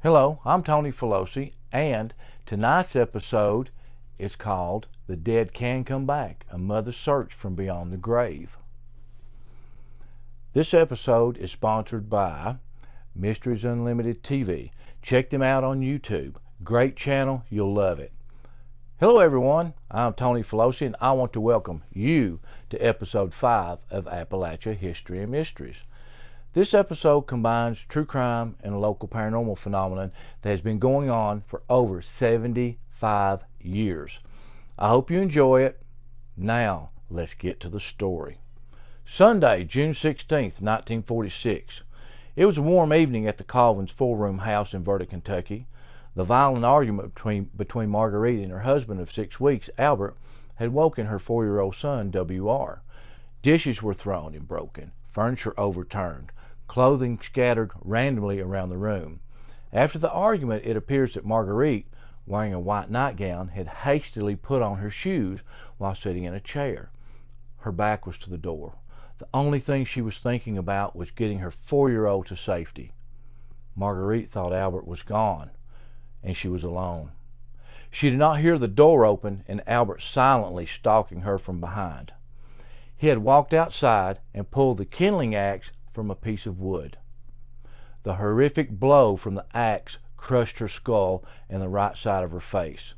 Hello, I'm Tony Filosi, and tonight's episode is called The Dead Can Come Back, A Mother's Search from Beyond the Grave. This episode is sponsored by Mysteries Unlimited TV. Check them out on YouTube. Great channel, you'll love it. Hello everyone, I'm Tony Filosi, and I want to welcome you to episode 5 of Appalachia History and Mysteries. This episode combines true crime and a local paranormal phenomenon that has been going on for over 75 years. I hope you enjoy it. Now, let's get to the story. Sunday, June 16th, 1946. It was a warm evening at the Colvins' four-room house in Verda, Kentucky. The violent argument between Marguerite and her husband of 6 weeks, Albert, had woken her 4-year-old son, W.R. Dishes were thrown and broken, furniture overturned, clothing scattered randomly around the room. After the argument, it appears that Marguerite, wearing a white nightgown, had hastily put on her shoes while sitting in a chair. Her back was to the door. The only thing she was thinking about was getting her 4-year-old to safety. Marguerite thought Albert was gone, and she was alone. She did not hear the door open and Albert silently stalking her from behind. He had walked outside and pulled the kindling axe from a piece of wood. The horrific blow from the axe crushed her skull and the right side of her face.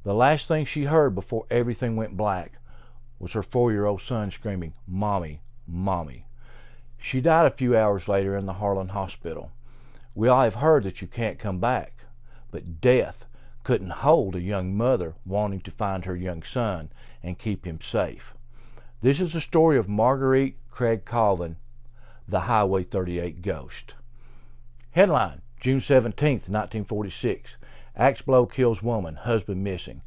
The last thing she heard before everything went black was her 4-year-old son screaming, "Mommy, Mommy." She died a few hours later in the Harlan Hospital. We all have heard that you can't come back, but death couldn't hold a young mother wanting to find her young son and keep him safe. This is the story of Marguerite Craig Colvin, the Highway 38 Ghost. Headline, June 17th, 1946. Axe blow kills woman, husband missing.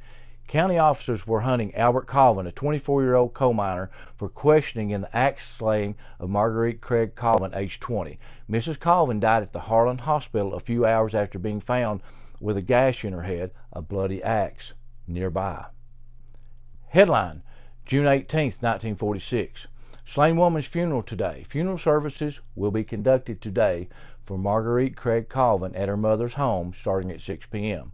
County officers were hunting Albert Colvin, a 24-year-old coal miner, for questioning in the axe slaying of Marguerite Craig Colvin, age 20. Mrs. Colvin died at the Harlan Hospital a few hours after being found with a gash in her head, a bloody axe nearby. Headline, June 18th, 1946. Slain woman's funeral today. Funeral services will be conducted today for Marguerite Craig Colvin at her mother's home starting at 6 p.m.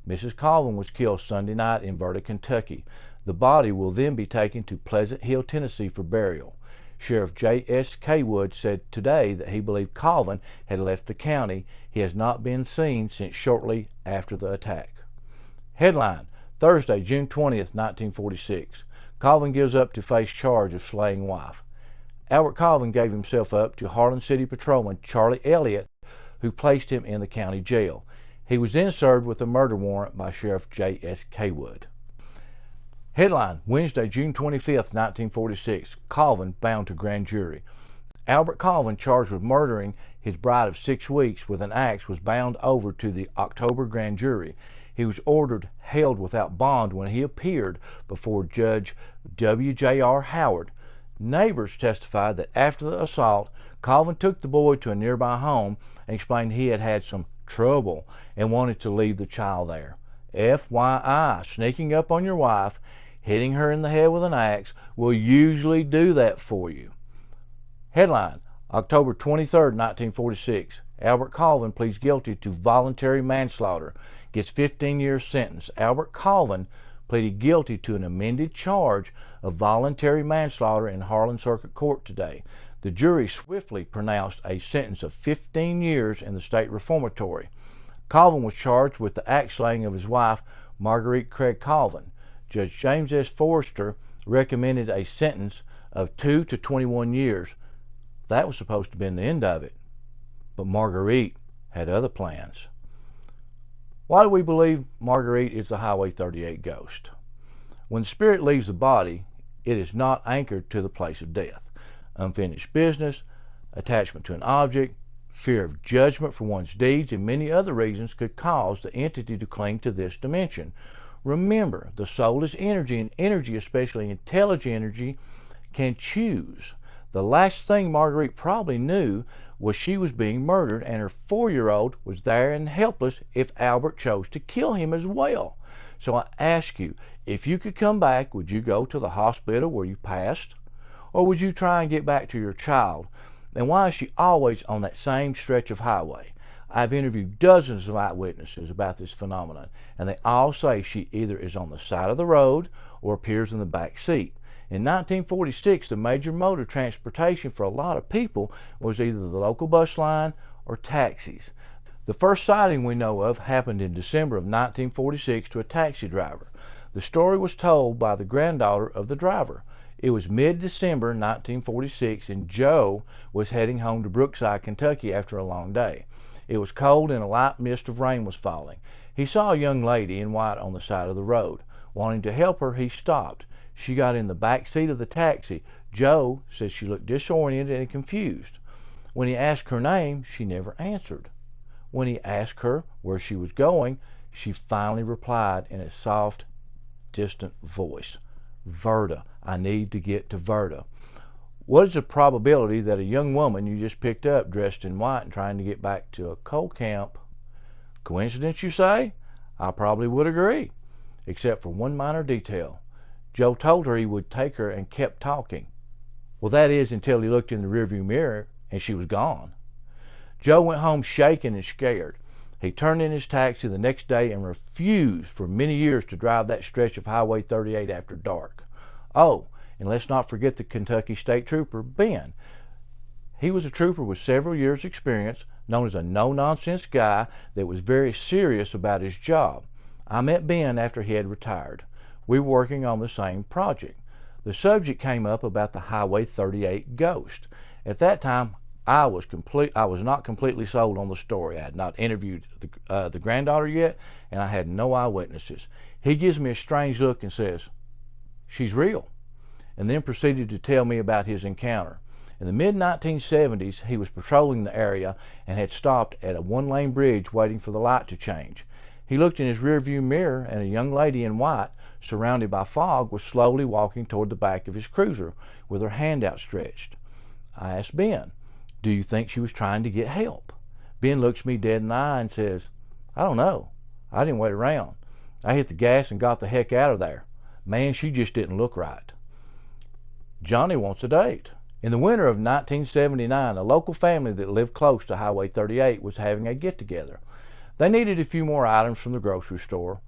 Mrs. Colvin was killed Sunday night in Verda, Kentucky. The body will then be taken to Pleasant Hill, Tennessee for burial. Sheriff J.S. Kaywood said today that he believed Colvin had left the county. He has not been seen since shortly after the attack. Headline, Thursday, June 20th, 1946. Colvin gives up to face charge of slaying wife. Albert Colvin gave himself up to Harlan City Patrolman Charlie Elliott, who placed him in the county jail. He was then served with a murder warrant by Sheriff J.S. Kaywood. Headline, Wednesday, June 25th, 1946. Colvin bound to grand jury. Albert Colvin, charged with murdering his bride of 6 weeks with an axe, was bound over to the October grand jury. He was ordered held without bond when he appeared before Judge W.J.R. Howard. Neighbors testified that after the assault, Colvin took the boy to a nearby home and explained he had had some trouble and wanted to leave the child there. FYI, sneaking up on your wife, hitting her in the head with an axe will usually do that for you. Headline, October 23rd, 1946. Albert Colvin pleads guilty to voluntary manslaughter, gets 15 years sentence. Albert Colvin pleaded guilty to an amended charge of voluntary manslaughter in Harlan Circuit Court today. The jury swiftly pronounced a sentence of 15 years in the state reformatory. Colvin was charged with the axe slaying of his wife, Marguerite Craig Colvin. Judge James S. Forrester recommended a sentence of 2 to 21 years. That was supposed to have been the end of it. But Marguerite had other plans. Why do we believe Marguerite is the Highway 38 ghost? When the spirit leaves the body, it is not anchored to the place of death. Unfinished business, attachment to an object, fear of judgment for one's deeds, and many other reasons could cause the entity to cling to this dimension. Remember, the soul is energy, and energy, especially intelligent energy, can choose. The last thing Marguerite probably knew was she was being murdered, and her 4-year-old was there and helpless if Albert chose to kill him as well. So I ask you, if you could come back, would you go to the hospital where you passed? Or would you try and get back to your child? And why is she always on that same stretch of highway? I've interviewed dozens of eyewitnesses about this phenomenon, and they all say she either is on the side of the road or appears in the back seat. In 1946, the major mode of transportation for a lot of people was either the local bus line or taxis. The first sighting we know of happened in December of 1946 to a taxi driver. The story was told by the granddaughter of the driver. It was mid-December 1946, and Joe was heading home to Brookside, Kentucky after a long day. It was cold and a light mist of rain was falling. He saw a young lady in white on the side of the road. Wanting to help her, he stopped. She got in the back seat of the taxi. Joe said she looked disoriented and confused. When he asked her name, she never answered. When he asked her where she was going, she finally replied in a soft, distant voice, "Verda, I need to get to Verda." What is the probability that a young woman you just picked up dressed in white and trying to get back to a coal camp? Coincidence, you say? I probably would agree, except for one minor detail. Joe told her he would take her and kept talking. Well, that is until he looked in the rearview mirror and she was gone. Joe went home shaken and scared. He turned in his taxi the next day and refused for many years to drive that stretch of Highway 38 after dark. Oh, and let's not forget the Kentucky State Trooper, Ben. He was a trooper with several years' experience, known as a no-nonsense guy that was very serious about his job. I met Ben after he had retired. We were working on the same project. The subject came up about the Highway 38 ghost. At that time, I was not completely sold on the story. I had not interviewed the granddaughter yet, and I had no eyewitnesses. He gives me a strange look and says, "She's real," and then proceeded to tell me about his encounter. In the mid-1970s, he was patrolling the area and had stopped at a one-lane bridge waiting for the light to change. He looked in his rearview mirror, and a young lady in white, surrounded by fog, was slowly walking toward the back of his cruiser with her hand outstretched. I asked Ben, "Do you think she was trying to get help?" Ben looks me dead in the eye and says, "I don't know. I didn't wait around. I hit the gas and got the heck out of there. Man, she just didn't look right." Johnny wants a date. In the winter of 1979, a local family that lived close to Highway 38 was having a get-together. They needed a few more items from the grocery store.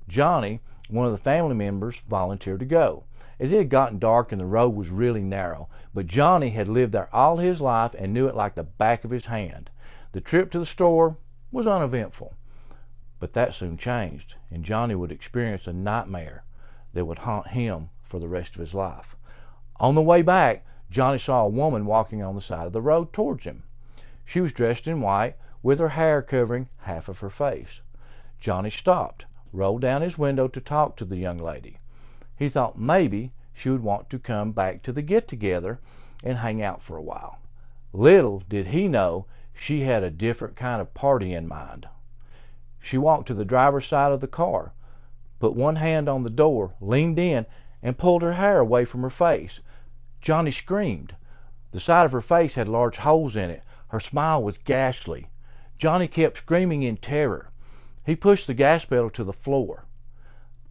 Johnny, one of the family members, volunteered to go, as it had gotten dark and the road was really narrow, but Johnny had lived there all his life and knew it like the back of his hand. The trip to the store was uneventful, but that soon changed, and Johnny would experience a nightmare that would haunt him for the rest of his life. On the way back, Johnny saw a woman walking on the side of the road towards him. She was dressed in white, with her hair covering half of her face. Johnny stopped, rolled down his window to talk to the young lady. He thought maybe she would want to come back to the get-together and hang out for a while. Little did he know she had a different kind of party in mind. She walked to the driver's side of the car, put one hand on the door, leaned in, and pulled her hair away from her face. Johnny screamed. The side of her face had large holes in it. Her smile was ghastly. Johnny kept screaming in terror. He pushed the gas pedal to the floor.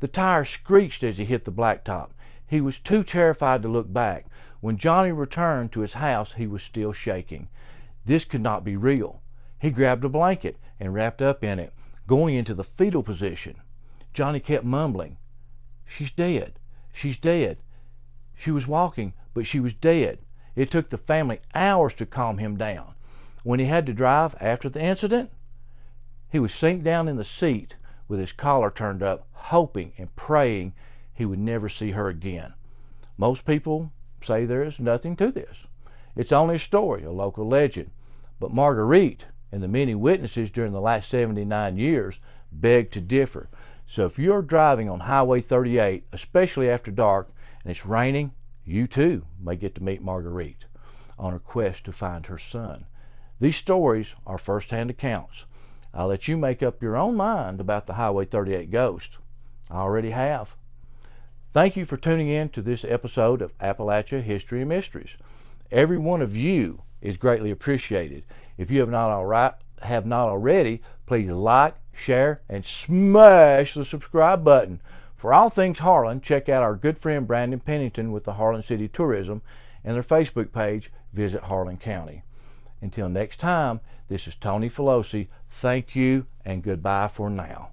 The tire screeched as he hit the blacktop. He was too terrified to look back. When Johnny returned to his house, he was still shaking. This could not be real. He grabbed a blanket and wrapped up in it, going into the fetal position. Johnny kept mumbling, "She's dead. She's dead." She was walking, but she was dead. It took the family hours to calm him down. When he had to drive after the incident, he would sink down in the seat with his collar turned up, hoping and praying he would never see her again. Most people say there is nothing to this. It's only a story, a local legend. But Marguerite and the many witnesses during the last 79 years beg to differ. So if you're driving on Highway 38, especially after dark, and it's raining, you too may get to meet Marguerite on her quest to find her son. These stories are first-hand accounts. I'll let you make up your own mind about the Highway 38 ghost. I already have. Thank you for tuning in to this episode of Appalachia History and Mysteries. Every one of you is greatly appreciated. If you have not already, please like, share, and smash the subscribe button. For all things Harlan, check out our good friend Brandon Pennington with the Harlan City Tourism and their Facebook page, Visit Harlan County. Until next time, This is Tony Pelosi. Thank you and goodbye for now.